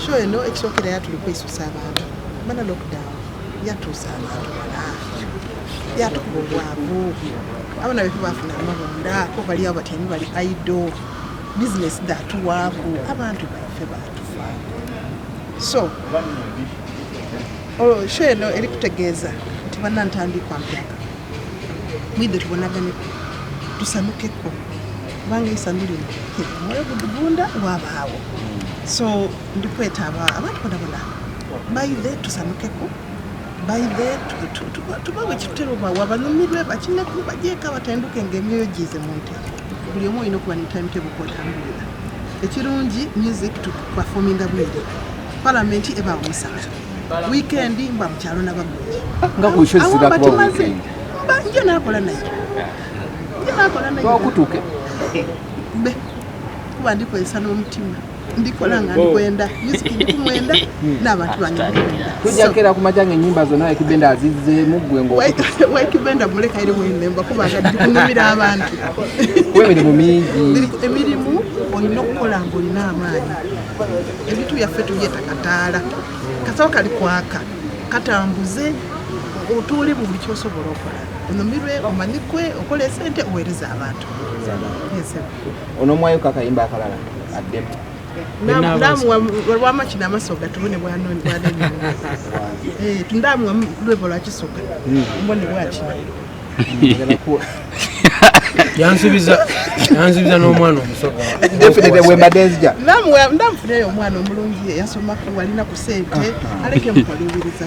show eno ekisokera yatuli kwesusa abantu bana lockdown yatusa abantu yatukubwavu abana befe bafuna amabunda ko bali abatemi bali idle business datuwavu abantu bafe batufa so show eno eri kutegeeza nti bana ntandikwa mpaka mwide tubonagane tusanukeko kubanga isanulino moyo gudubunda wabaawo so ndikweta abantu bonabona bayive tusanukeko bayive tubawe kitero wabanumirwe bakineku bajeka batenduke ngemyoyo gize munte buli omu ino kuba ni timetable kwotambulira ekirungi music to performinga bwire parliament eba omusala weekend mba mkyalo n'abagoye nga kushozira kuba weekend nje nakola nayo wakutuke be kuba ndikwesa n'omutima ndikola nga ndikwenda music ndikumwenda n'abantu banyumvira tujakera kumajange nyimba zona ekibenda azize mugwengo wa ekibenda muleka iri munemba kuba nga ndikunumira abantu emirimu mingi emirimu olina okukola nga olina amaanyi ebitu byaffe tubyeta kataala kasawo kali kwaka katambuze otuule buli kyosobola okola onumirwe omanyikwe okola esente oweereza abantu ono mwayo kakayimba akalala addemu lwama kino amasoga tubone bwanoni tundamwa lwebo lwakisoga mbone bwakino yansubiza n'omwana omusoga definitely wembadezja ndamfunayo omwana omulungi yasomako walina ku sente aleke mukolewereza